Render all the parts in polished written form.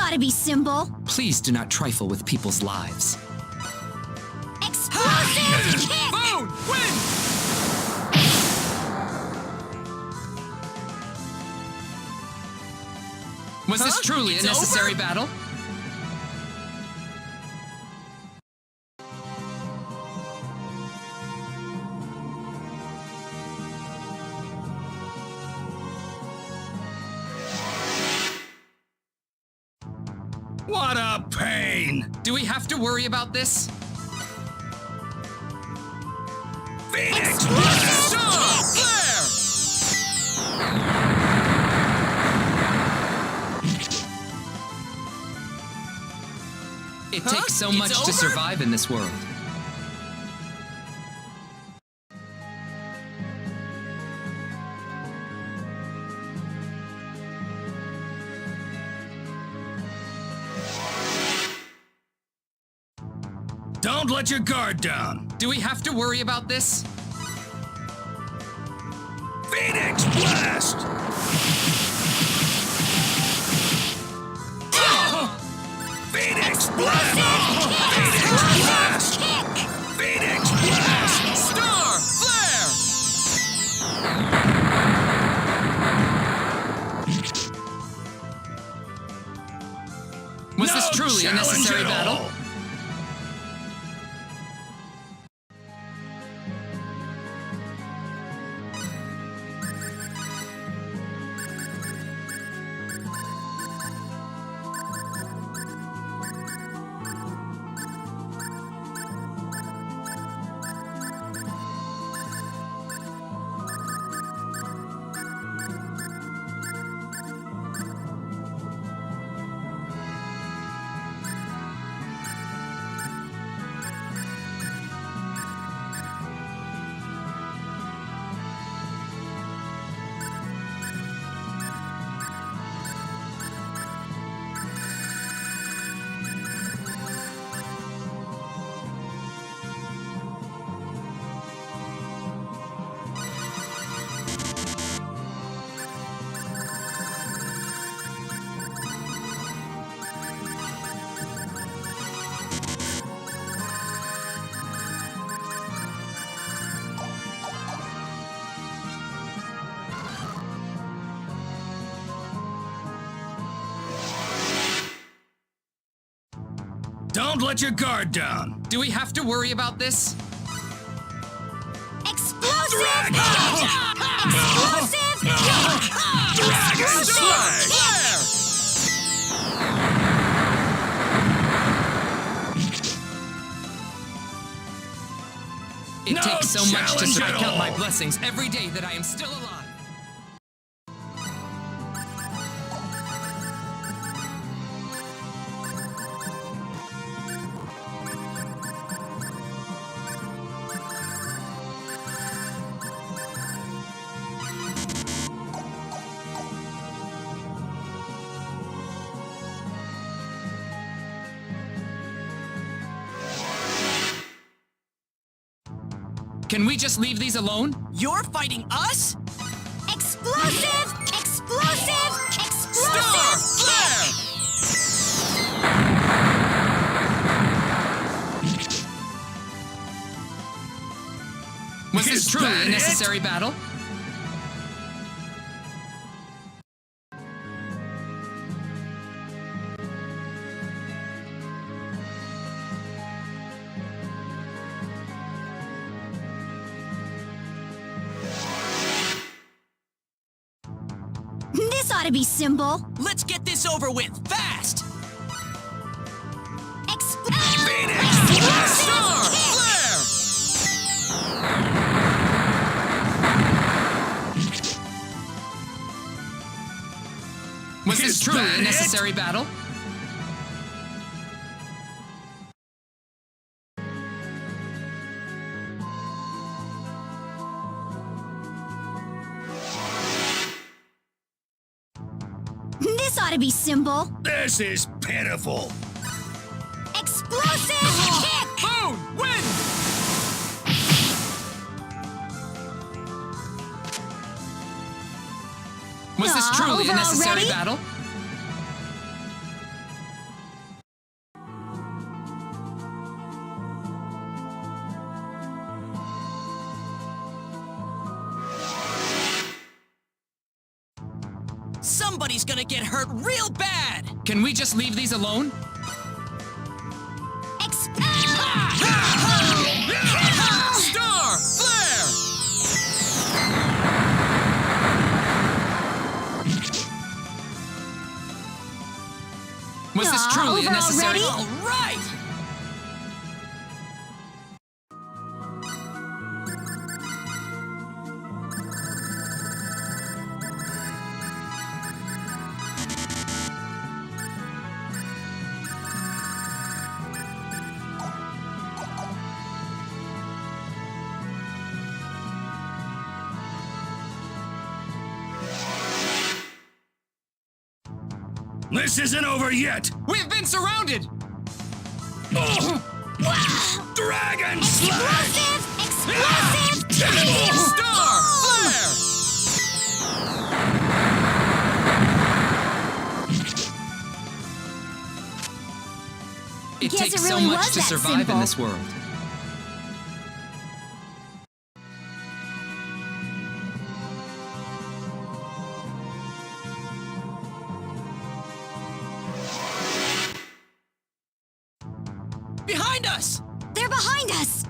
ought to be simple. Please do not trifle with people's lives. Explosive kick! Boom! Win! Was this truly It's a necessary over? battle? What a pain! Do we have to worry about this? Phoenix! It Huh? takes so It's much to over? survive in this world. Don't let your guard down! Do we have to worry about this? Phoenix Blast! Phoenix Blast! Phoenix Blast! Phoenix Blast! Star Flare! Was this truly a necessary battle? Don't let your guard down! Do we have to worry about this? Explosive Dragon! kick! Explosive kick! Dragon Explosive Slash! It No takes so much to challenge survive. at I count my all. blessings every day that I am still alive. Can we just leave these alone? You're fighting us? Explosive! Explosive! Star Explosive! Flare! Was this Is truly that a it? necessary battle? This ought to be simple. Let's get this over with, fast! Phoenix Blast! Star Flare! Was this Is truly that a it? necessary battle? This ought to be simple. This is pitiful! Explosive kick! Boom! Win! Was this Aw, truly a over necessary already? battle? Somebody's gonna get hurt real bad! Can we just leave these alone? Star! Flare! Was this Aw, truly over unnecessary? already? All right! This isn't over yet! We've been surrounded! Oh! Dragon Slash! Explosive! Terrible! Star! Flare! It Guess takes it so really much was to that survive simple. in this world. Behind us! They're behind us!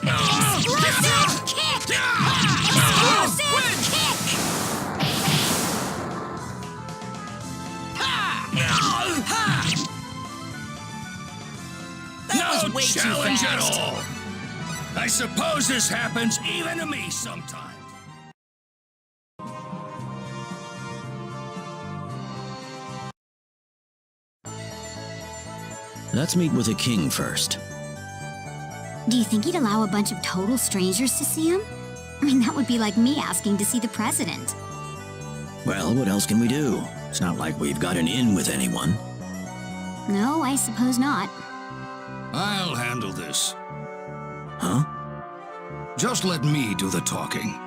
Oh! Explosive kick! Explosive kick! That No was way too challenge at fast. all! I suppose this happens even to me sometimes. Let's meet with the king first. Do you think he'd allow a bunch of total strangers to see him? I mean, that would be like me asking to see the president. Well, what else can we do? It's not like we've got an in with anyone. No, I suppose not. I'll handle this. Huh? Just let me do the talking.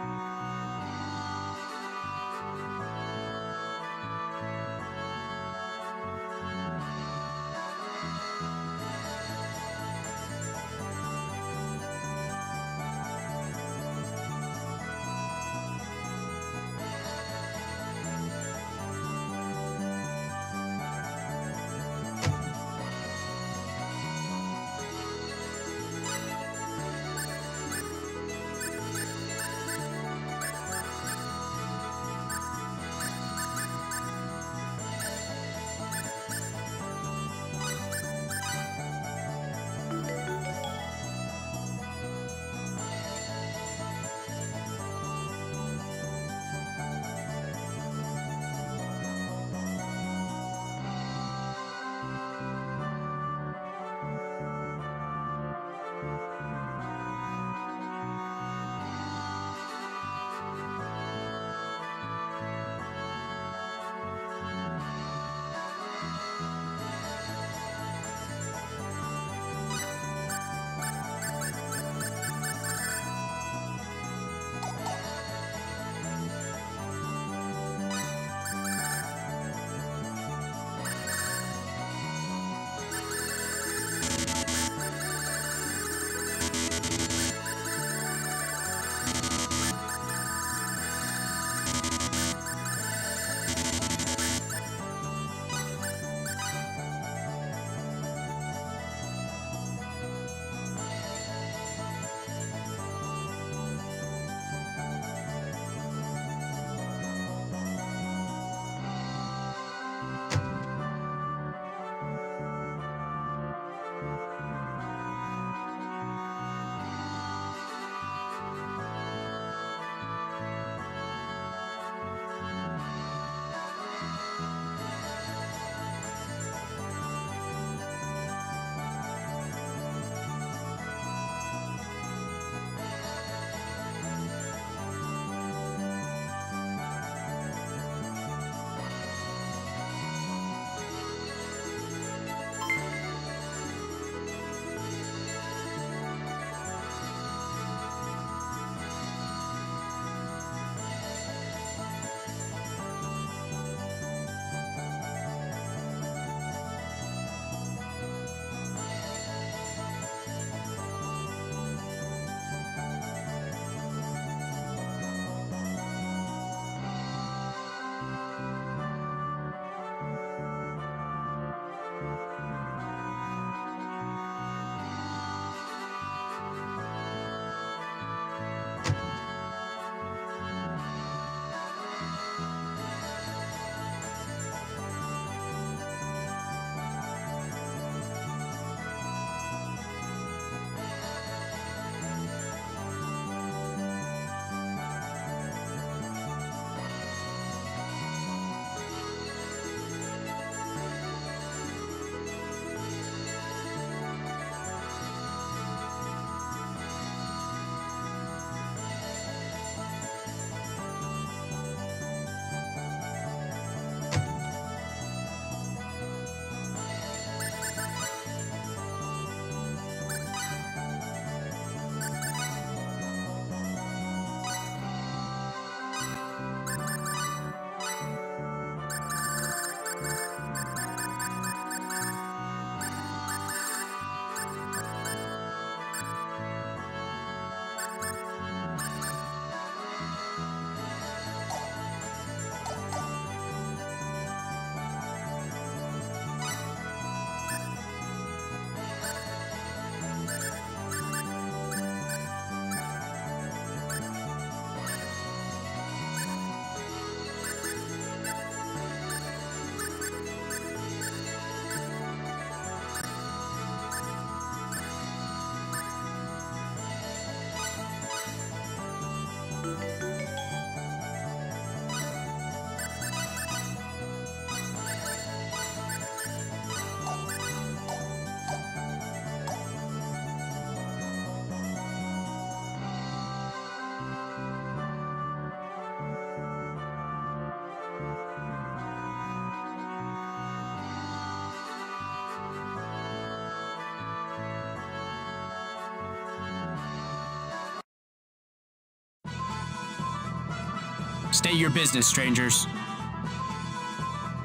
State your business, strangers.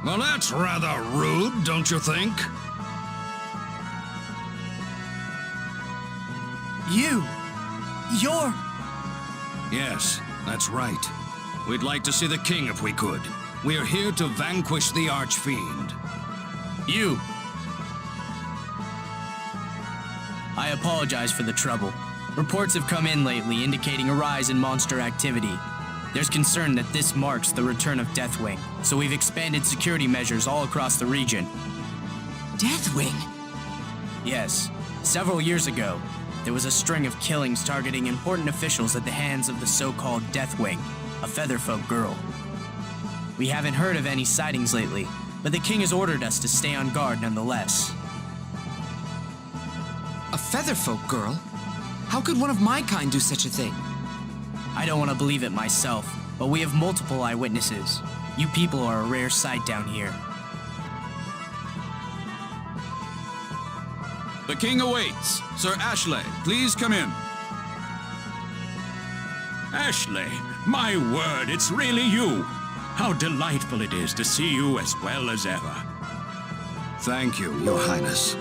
Well, that's rather rude, don't you think? You're... Yes, that's right. We'd like to see the king if we could. We're here to vanquish the Archfiend. You! I apologize for the trouble. Reports have come in lately indicating a rise in monster activity. There's concern that this marks the return of Deathwing, so we've expanded security measures all across the region. Deathwing? Yes, several years ago, there was a string of killings targeting important officials at the hands of the so-called Deathwing, a Featherfolk girl. We haven't heard of any sightings lately, but the king has ordered us to stay on guard nonetheless. A Featherfolk girl? How could one of my kind do such a thing? I don't want to believe it myself, but we have multiple eyewitnesses. You people are a rare sight down here. The king awaits. Sir Ashley, please come in. Ashley, my word, it's really you. How delightful it is to see you as well as ever. Thank you, Your Highness.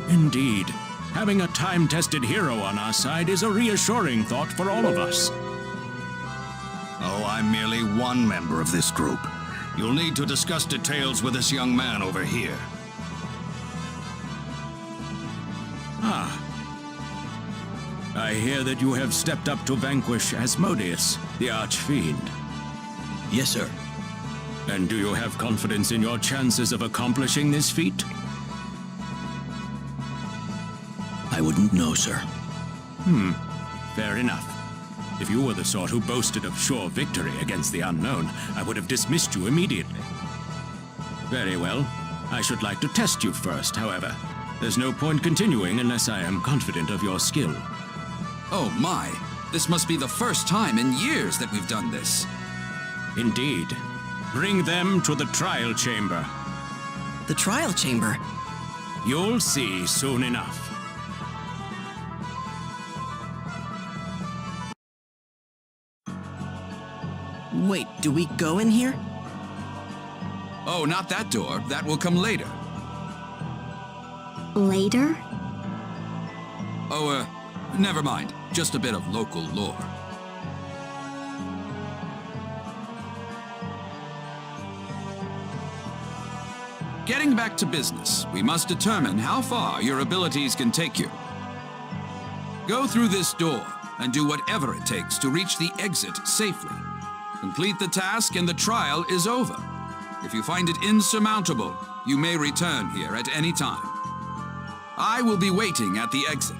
Indeed. Having a time-tested hero on our side is a reassuring thought for all of us. Oh, I'm merely one member of this group. You'll need to discuss details with this young man over here. I hear that you have stepped up to vanquish Asmodeus, the Archfiend. Yes, sir. And do you have confidence in your chances of accomplishing this feat? I wouldn't know, sir. Fair enough. If you were the sort who boasted of sure victory against the unknown, I would have dismissed you immediately. Very well. I should like to test you first, however. There's no point continuing unless I am confident of your skill. Oh my, this must be the first time in years that we've done this. Indeed. Bring them to the trial chamber. The trial chamber? You'll see soon enough. Wait, do we go in here? Oh, not that door. That will come later. Later? Oh, never mind. Just a bit of local lore. Getting back to business, we must determine how far your abilities can take you. Go through this door and do whatever it takes to reach the exit safely. Complete the task and the trial is over. If you find it insurmountable, you may return here at any time. I will be waiting at the exit.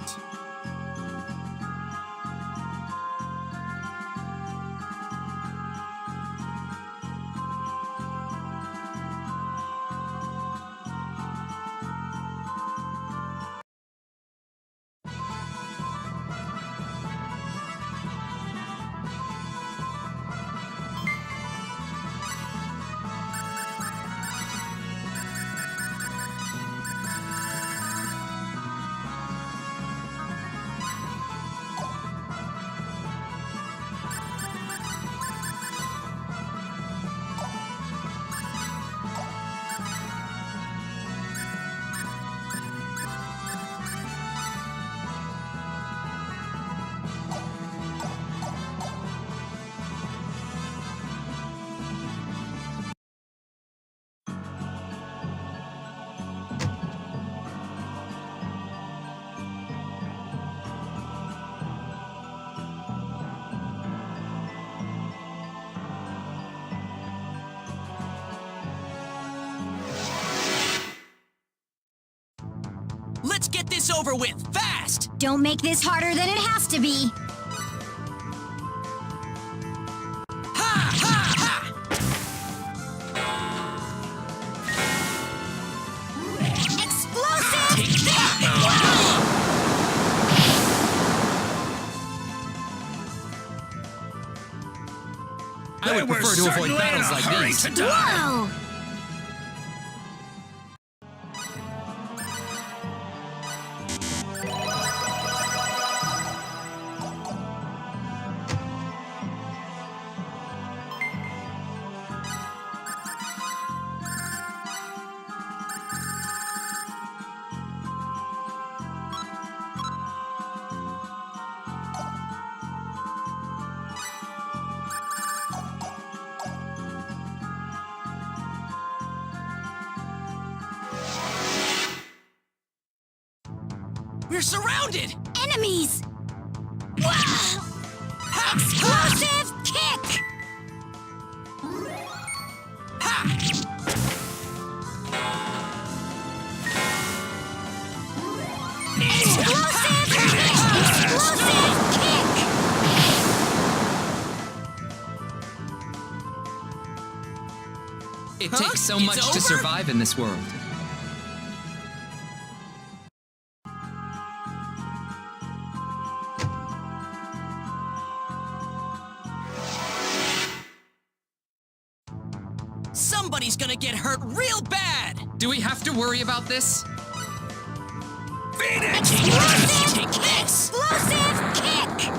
Let's get this over with, fast! Don't make this harder than it has to be. Ha! Ha! Ha! Explosive! Take that! I would prefer to avoid battles like these. Whoa! We're surrounded! Enemies! Wow! Ha! Explosive kick! Explosive kick! Explosive kick! It Huh? takes so It's much over? to survive in this world. Somebody's gonna get hurt real bad! Do we have to worry about this? Phoenix! Take this! Explosive kick!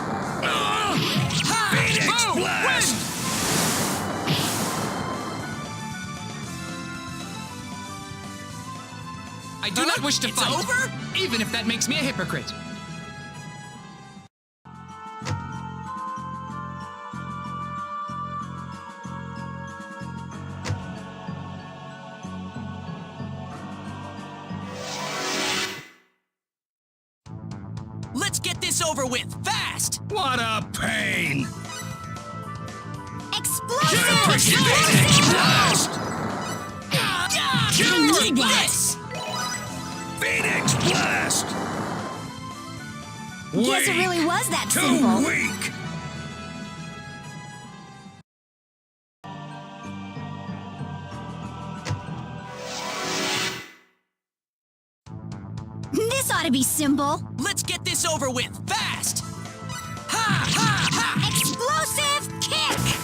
Phoenix Blast! I do not wish to It's fight. over? Even if that makes me a hypocrite. Let's get this over with, fast! What a pain! Explosive Blast! I need that! This! Phoenix Blast! Guess it really was that simple. weak! This ought to be simple. Let's get this over with, fast! Ha! Ha! Ha! Explosive kick!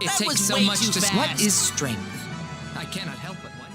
It That takes was so way much too to. fast. What is strength? I cannot help but wonder.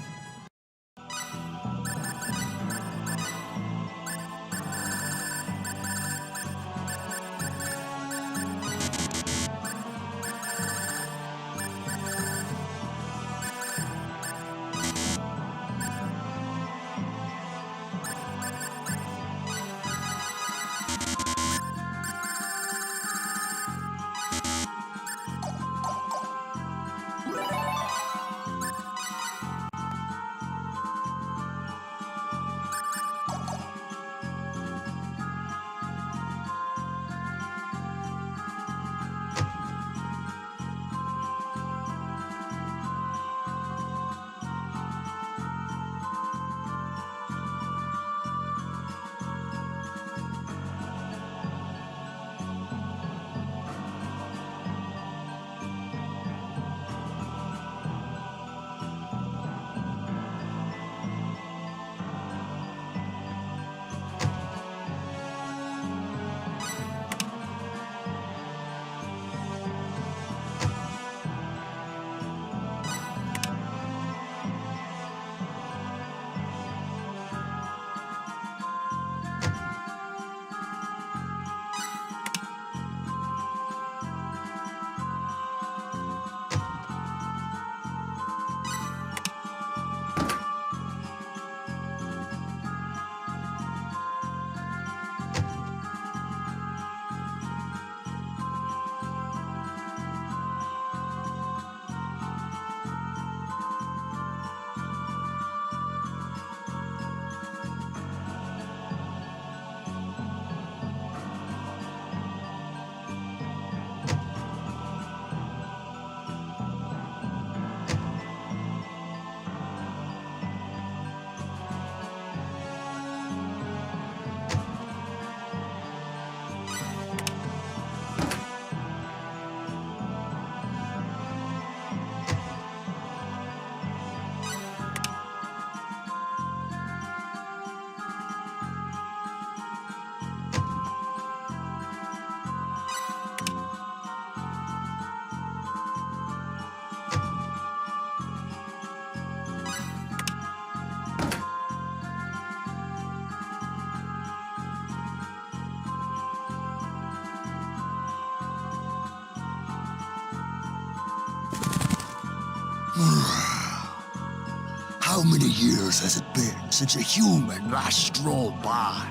How many years has it been since a human last strolled by?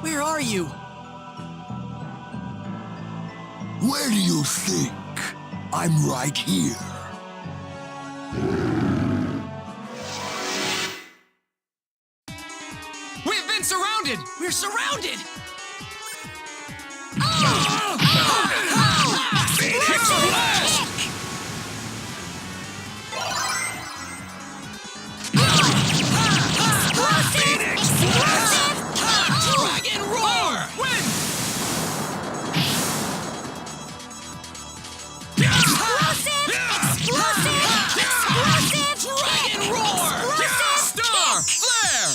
Where are you? Where do you think? I'm right here. We've been surrounded! We're surrounded! Phoenix Blast! Phoenix Blast! Dragon Roar! Win! Dragon Roar! Star Flare!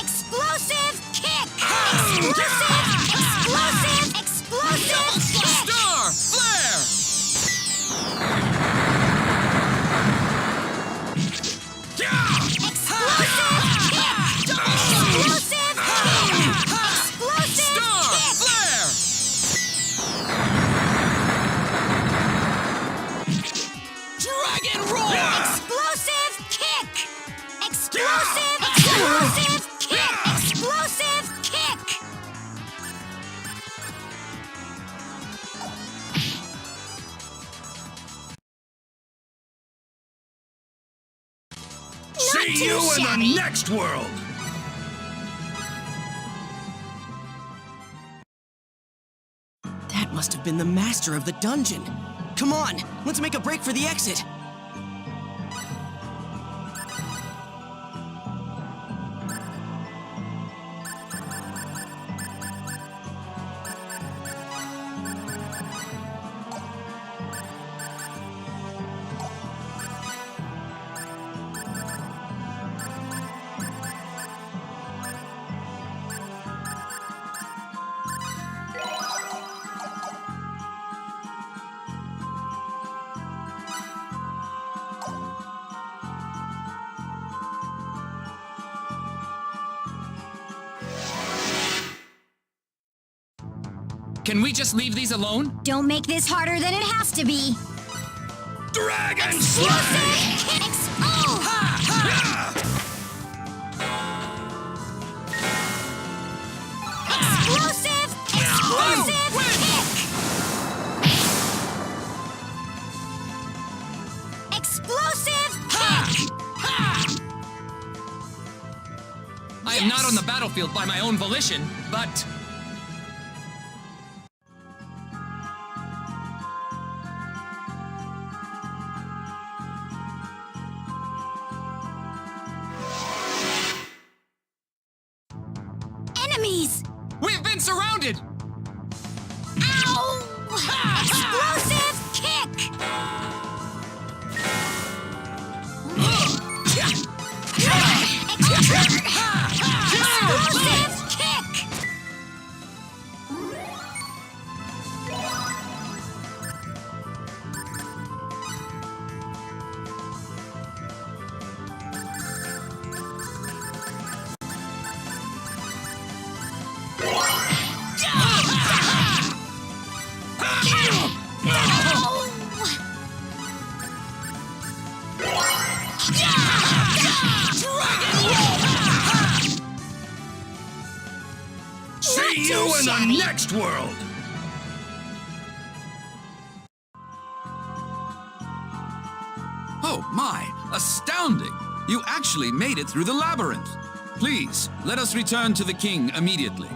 Explosive kick! Explosive kick! Star Flare! Star Flare! Dragon Roar! Explosive kick! Explosive kick! Explosive kick! See you in the next world! That must have been the master of the dungeon. Come on, let's make a break for the exit. Can we just leave these alone? Don't make this harder than it has to be. Dragon Explosive kicks! Oh! Explosive kick! Explosive kick! I am not on the battlefield by my own volition, but... Enemies! We've been surrounded! Ow! Explosive kick! Explosive kick! See you in the next world! Oh my, astounding! You actually made it through the labyrinth. Please, let us return to the king immediately.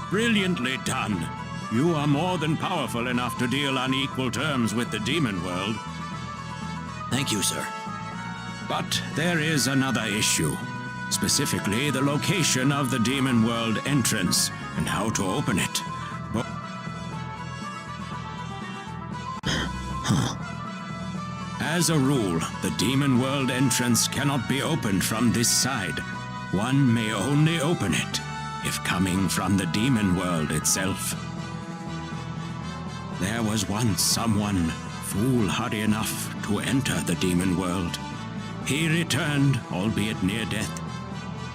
Brilliantly done. You are more than powerful enough to deal on equal terms with the demon world. Thank you, sir. But there is another issue. Specifically, the location of the demon world entrance and how to open it. As a rule, the demon world entrance cannot be opened from this side. One may only open it if coming from the demon world itself. There was once someone foolhardy enough to enter the demon world. He returned, albeit near death.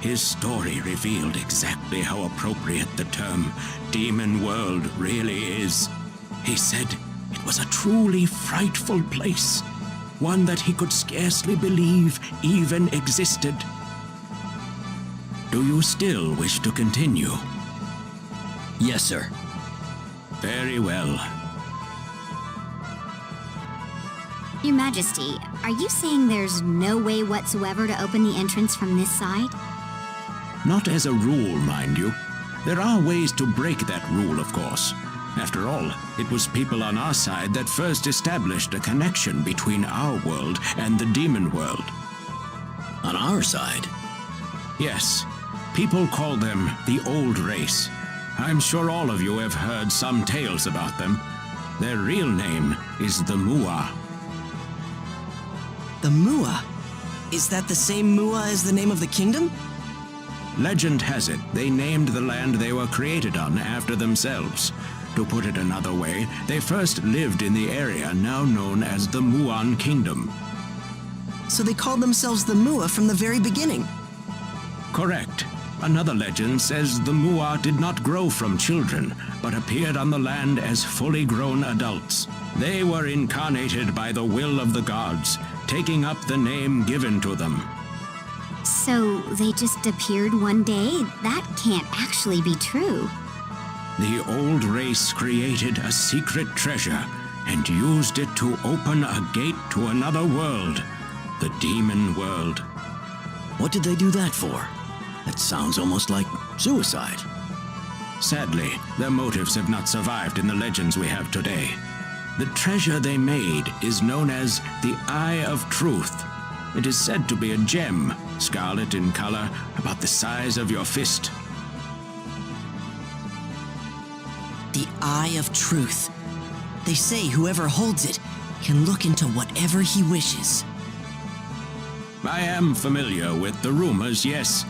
His story revealed exactly how appropriate the term demon world really is. He said it It was a truly frightful place, one that he could scarcely believe even existed. Do you still wish to continue? Yes, sir. Very well. Your Majesty, are you saying there's no way whatsoever to open the entrance from this side? Not as a rule, mind you. There are ways to break that rule, of course. After all, it was people on our side that first established a connection between our world and the demon world. On our side? Yes, people call them the Old Race. I'm sure all of you have heard some tales about them. Their real name is the Mua. The Mua? Is that the same Mua as the name of the kingdom? Legend has it they named the land they were created on after themselves. To put it another way, they first lived in the area now known as the Muan Kingdom. So they called themselves the Mua from the very beginning. Correct. Another legend says the Mua did not grow from children, but appeared on the land as fully grown adults. They were incarnated by the will of the gods, taking up the name given to them. So they just appeared one day? That can't actually be true. The Old Race created a secret treasure and used it to open a gate to another world, the demon world. What did they do that for? That sounds almost like suicide. Sadly, their motives have not survived in the legends we have today. The treasure they made is known as the Eye of Truth. It is said to be a gem, scarlet in color, about the size of your fist. The Eye of Truth. They say whoever holds it can look into whatever he wishes. I am familiar with the rumors, yes.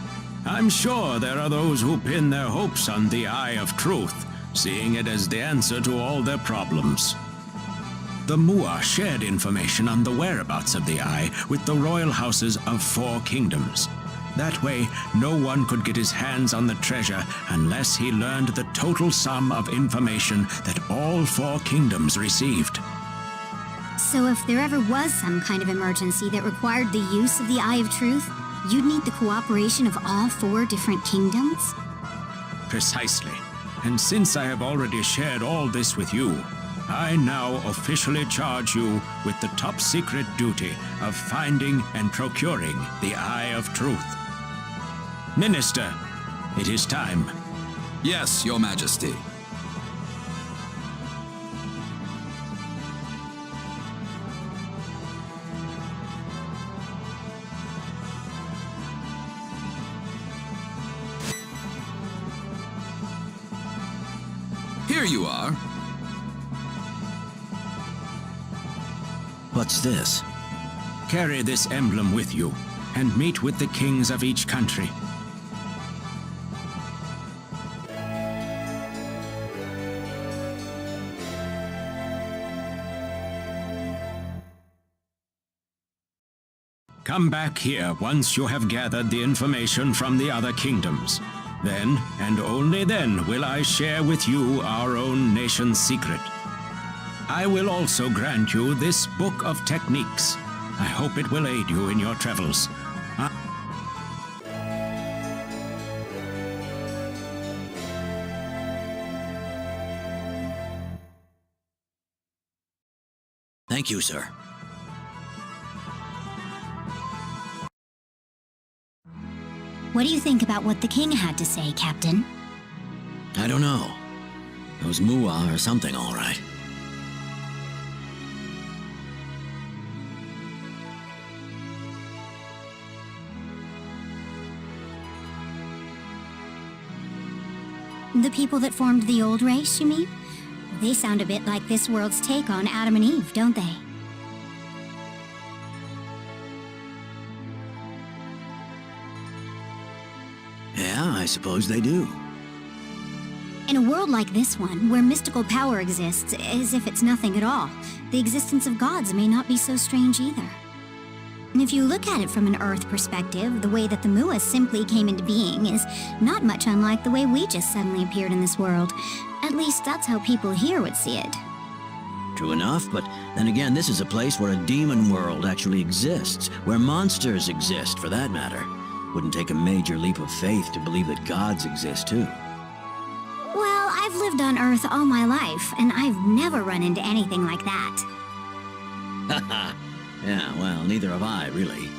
I'm sure there are those who pin their hopes on the Eye of Truth, seeing it as the answer to all their problems. The Mua shared information on the whereabouts of the Eye with the royal houses of 4 kingdoms. That way, no one could get his hands on the treasure unless he learned the total sum of information that all 4 kingdoms received. So if there ever was some kind of emergency that required the use of the Eye of Truth, you'd need the cooperation of all 4 different kingdoms? Precisely. And since I have already shared all this with you, I now officially charge you with the top secret duty of finding and procuring the Eye of Truth. Minister, it is time. Yes, Your Majesty. Here you are. What's this? Carry this emblem with you and meet with the kings of each country. Come back here once you have gathered the information from the other kingdoms. Then, and only then, will I share with you our own nation's secret. I will also grant you this book of techniques. I hope it will aid you in your travels. Thank you, sir. What do you think about what the king had to say, Captain? I don't know. Those Mua are something, all right. The people that formed the Old Race, you mean? They sound a bit like this world's take on Adam and Eve, don't they? Yeah, I suppose they do. In a world like this one, where mystical power exists as if it's nothing at all, the existence of gods may not be so strange either. And if you look at it from an Earth perspective, the way that the Mua simply came into being is not much unlike the way we just suddenly appeared in this world. At least that's how people here would see it. True enough, but then again, this is a place where a demon world actually exists, where monsters exist, for that matter. Wouldn't take a major leap of faith to believe that gods exist, too. Well, I've lived on Earth all my life, and I've never run into anything like that. Haha. Yeah, well, neither have I, really.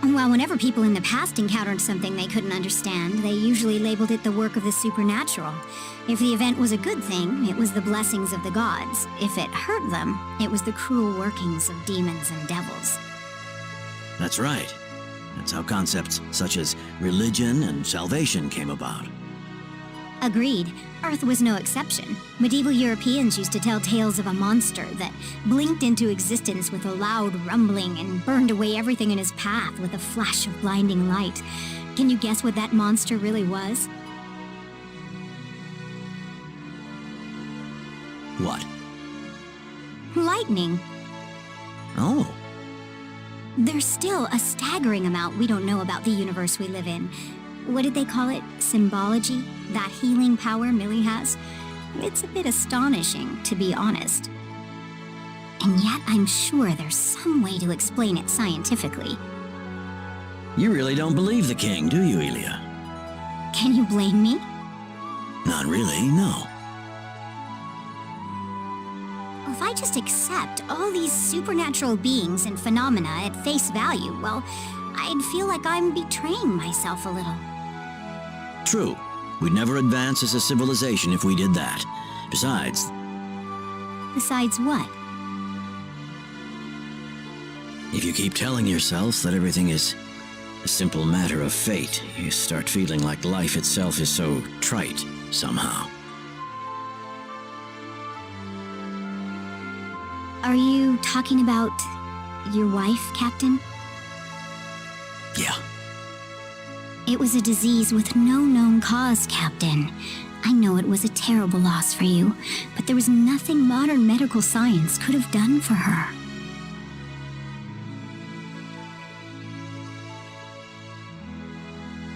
Well, whenever people in the past encountered something they couldn't understand, they usually labeled it the work of the supernatural. If the event was a good thing, it was the blessings of the gods. If it hurt them, it was the cruel workings of demons and devils. That's right. That's how concepts such as religion and salvation came about. Agreed. Earth was no exception. Medieval Europeans used to tell tales of a monster that blinked into existence with a loud rumbling and burned away everything in his path with a flash of blinding light. Can you guess what that monster really was? What? Lightning. Oh. There's still a staggering amount we don't know about the universe we live in. What did they call it? Symbology? That healing power Millie has? It's a bit astonishing, to be honest. And yet I'm sure there's some way to explain it scientifically. You really don't believe the king, do you, Elia? Can you blame me? Not really, no. If I just accept all these supernatural beings and phenomena at face value, well, I'd feel like I'm betraying myself a little. True. We'd never advance as a civilization if we did that. Besides... Besides what? If you keep telling yourself that everything is a simple matter of fate, you start feeling like life itself is so trite, somehow. Are you talking about your wife, Captain? Yeah. It was a disease with no known cause, Captain. I know it was a terrible loss for you, but there was nothing modern medical science could have done for her.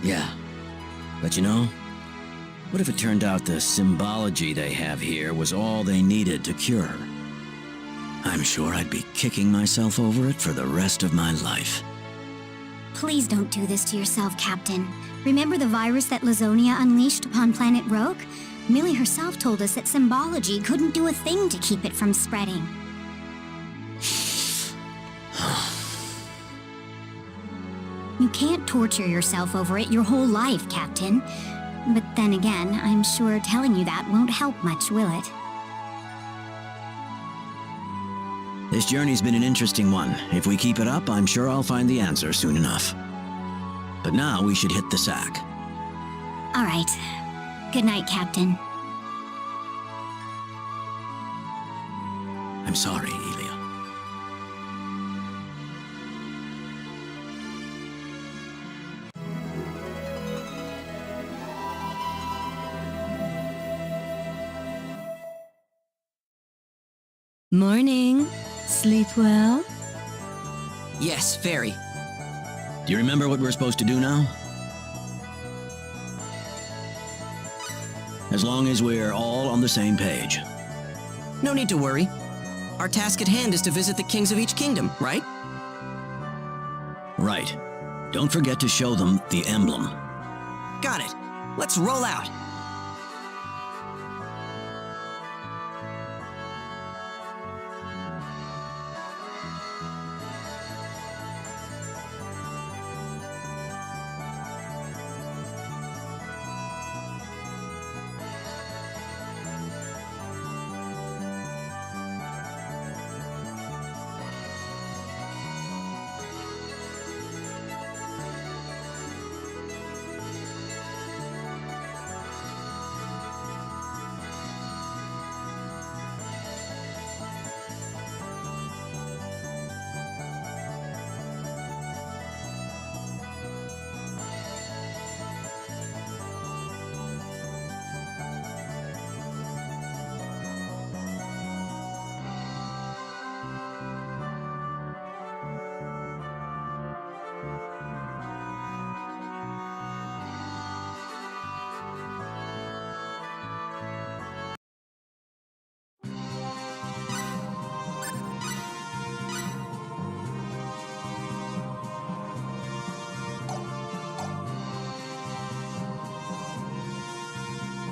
Yeah. But you know, what if it turned out the symbology they have here was all they needed to cure her? I'm sure I'd be kicking myself over it for the rest of my life. Please don't do this to yourself, Captain. Remember the virus that Lazonia unleashed upon planet Rogue? Millie herself told us that symbology couldn't do a thing to keep it from spreading. You can't torture yourself over it your whole life, Captain. But then again, I'm sure telling you that won't help much, will it? This journey's been an interesting one. If we keep it up, I'm sure I'll find the answer soon enough. But now we should hit the sack. All right. Good night, Captain. I'm sorry, Elia. Morning. Sleep well? Yes, very. Do you remember what we're supposed to do now? As long as we're all on the same page. No need to worry. Our task at hand is to visit the kings of each kingdom, right? Right. Don't forget to show them the emblem. Got it. Let's roll out.